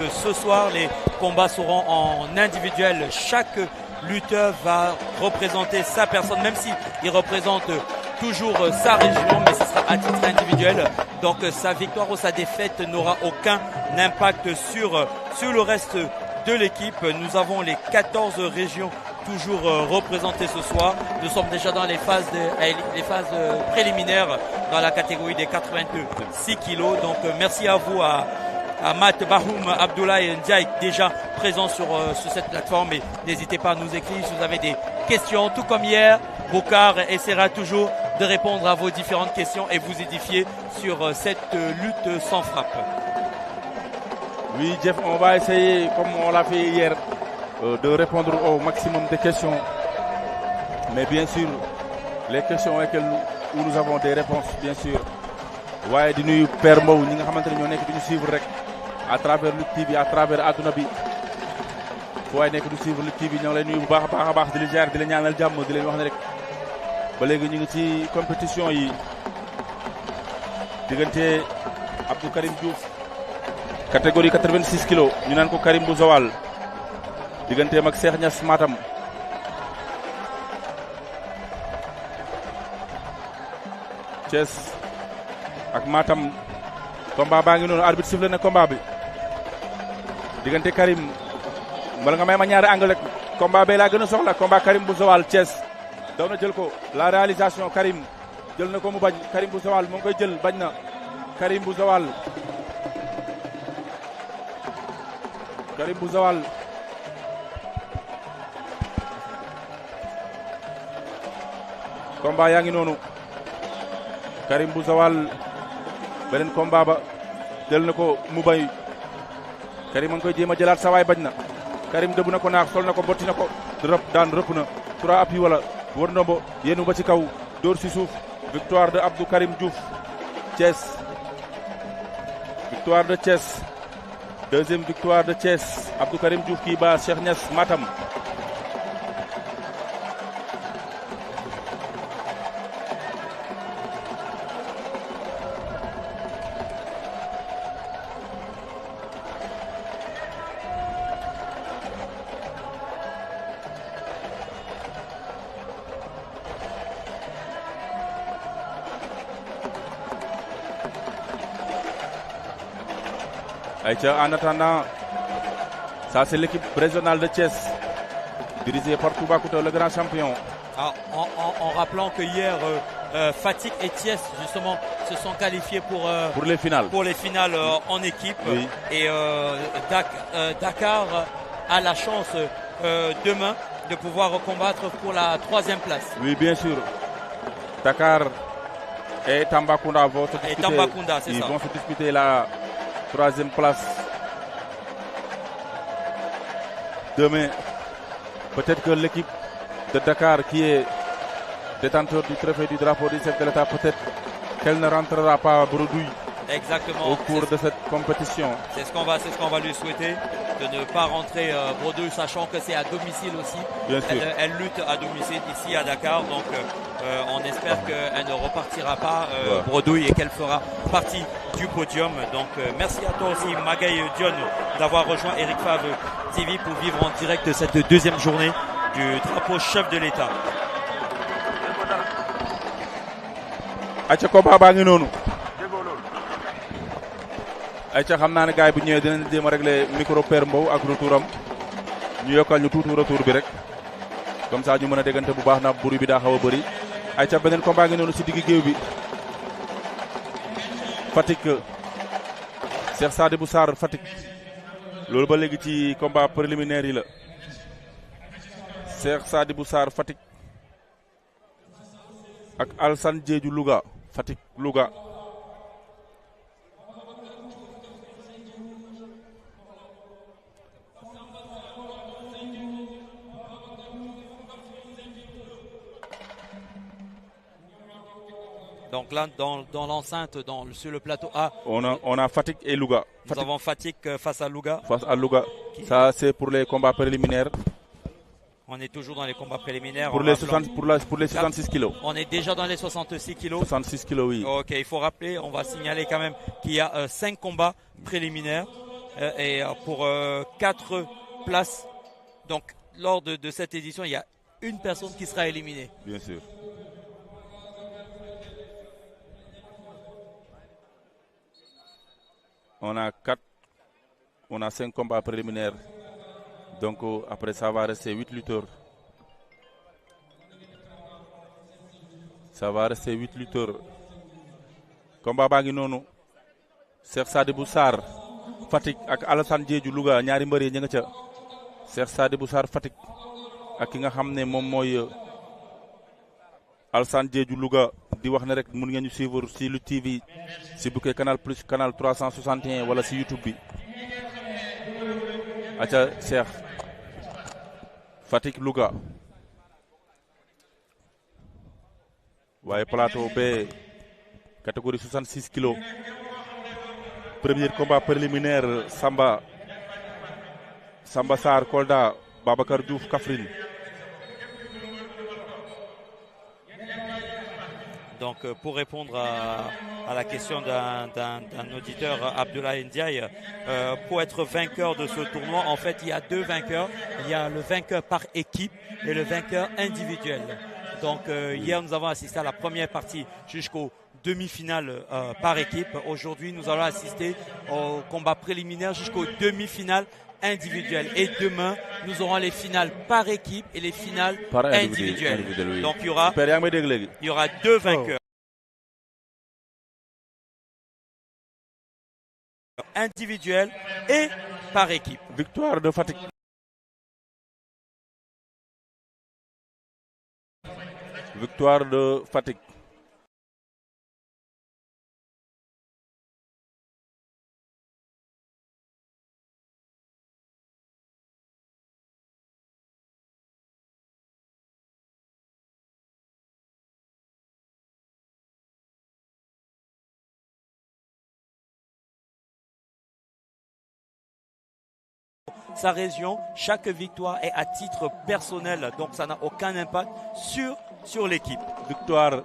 Ce soir, les combats seront en individuel. Chaque lutteur va représenter sa personne, même s'il représente toujours sa région, mais ce sera à titre individuel. Donc sa victoire ou sa défaite n'aura aucun impact sur le reste de l'équipe. Nous avons les 14 régions toujours représentées ce soir. Nous sommes déjà dans les phases préliminaires dans la catégorie des 86 kilos. Donc merci à vous, à Matt, Bahoum, Abdoulaye Ndiaye, déjà présents sur cette plateforme. Et n'hésitez pas à nous écrire si vous avez des questions. Tout comme hier, Bokar essaiera toujours de répondre à vos différentes questions et vous édifier sur cette lutte sans frappe. Oui, Jeff, on va essayer, comme on l'a fait hier, de répondre au maximum de questions. Mais bien sûr, les questions auxquelles nous avons des réponses, bien sûr. waaye di nuyu Père Mbow ñi nga xamante ne ñoo nekk di ñu suivre rek à travers Lutte TV à travers adduna bi fu waaye nekk di suivre Lutte TV ñoo ngi lay nuyu bu baax a baax di la ziar di la ñaanal jàmm di leen wax ne rek ba léegi ñu ngi ci compétition yi diggante Abdou Karim Diouf catégorie 86 kilos ñu naan ko Karim bu Zawal digganteem ak Cheikh Niass Matam Thiès ak Matam combat baa ngi noonu arbitre sifflé na combat bi diggante Karim wala nga may ma ñaari angle rek combat bee laa gën a soxla combat Karim bu Zawal Thiès daw na jël ko la réalisation Karim jël na ko mu bañ Karim bu Zawal moo ngi koy jël bañ na Karim bu Zawal combat yaa ngi noonu Karim bu Zawal beneen combat ba jël na ko mu bay Karim a ngi koy jéem a jëlaat sawaay bañ na Karim dëbb na ko naax sol na ko botti na ko daan rëpp na 3 appui wala wër ndombo yéenu ba ci kaw dóor si suuf victoire de Abdou Karim Diouf Thiès victoire de Thiès deuxième victoire de Thiès Abdou Karim Diouf kii ba Cheikh Niass Matam en attendant, ça c'est l'équipe régionale de Thiès, dirigée par Toubacouta, le grand champion. Alors, en rappelant que hier, Fatick et Thiès, justement, se sont qualifiés pour les finales. Pour les finales en équipe. Oui. Et Dakar a la chance demain de pouvoir combattre pour la 3e place. Oui, bien sûr. Dakar et Tambacounda vont se disputer. Et Tambacounda, c'est ça. Ils vont se disputer la 3e place. Demain, peut-être que l'équipe de Dakar qui est détenteur du trophée du drapeau du chef de l'État, peut-être qu'elle ne rentrera pas à bredouille. Exactement. Au cours de cette compétition. C'est ce qu'on va lui souhaiter, de ne pas rentrer bredouille, sachant que c'est à domicile aussi. Bien sûr. Elle lutte à domicile ici à Dakar, donc on espère qu'elle ne repartira pas bredouille et qu'elle fera partie du podium. Donc merci à toi aussi Magaye Dione d'avoir rejoint Eric Favre TV pour vivre en direct cette 2e journée du drapeau chef de l'État. Aca combat baa ngi noonu ayca xam naa ne gars yi bu ñëwee dinañ jéem a régler micro Père Mbow ak retouram ñu yokkal ñu tuuti retour bi rek comme ça ñu mën a déggante bu baax na bruit bi daa xaw a bëri ayca beneen combat ngi noonu si digg géew bi Fatick Cheikh Sadibou Sarr Fatick loolu ba léegi ci combat préliminaire yi la Cheikh Sadibou Sarr Fatick ak Alsane Diédhiou Louga Fatick Louga Donc là, dans l'enceinte, sur le plateau A, on a Fatick et Louga. Nous avons Fatick face à Louga. Face à Louga. Ça, c'est pour les combats préliminaires. On est toujours dans les combats préliminaires. Pour les 66 kilos. On est déjà dans les 66 kilos. 66 kilos, oui. Ok, il faut rappeler, on va signaler quand même qu'il y a 5 combats préliminaires. et pour 4 places. Donc lors de cette édition, il y a une personne qui sera éliminée. Bien sûr. On a 5 combats préliminaires. Donc après ça va rester 8 lutteurs. Ça va rester 8 lutteurs. Combat bangi nonou. Cheikh Sadibou Sarr Fatick ak Alassane Diédhiou Louga ñaari mbër yi ña nga ca. Cheikh Sadibou Sarr Fatick ak ki nga xam ne moom mooy Alassane Diédhiou Louga di wax ne rek mun ngeen ñu suivre si Lutte TV si bouquet canal plus canal 361 wala si YouTube bi. aca Cheikh Fatick Louga waaye plateau B catégorie 66 kilos. Premier combat préliminaire Samba Sarr Kolda Babacar Diouf Kaffrine. Donc pour répondre à la question d'un auditeur, Abdoulaye Ndiaye, pour être vainqueur de ce tournoi, en fait il y a 2 vainqueurs. Il y a le vainqueur par équipe et le vainqueur individuel. Donc hier nous avons assisté à la première partie jusqu'au demi-finale par équipe. Aujourd'hui nous allons assister au combat préliminaire jusqu'aux demi-finales individuelles. Et demain nous aurons les finales par équipe et les finales individuelles. Oui. Donc il y aura 2 vainqueurs. Individuels et par équipe. Victoire de Fatick. Victoire de Fatick. Sa région, chaque victoire est à titre personnel, donc ça n'a aucun impact sur l'équipe. Victoire.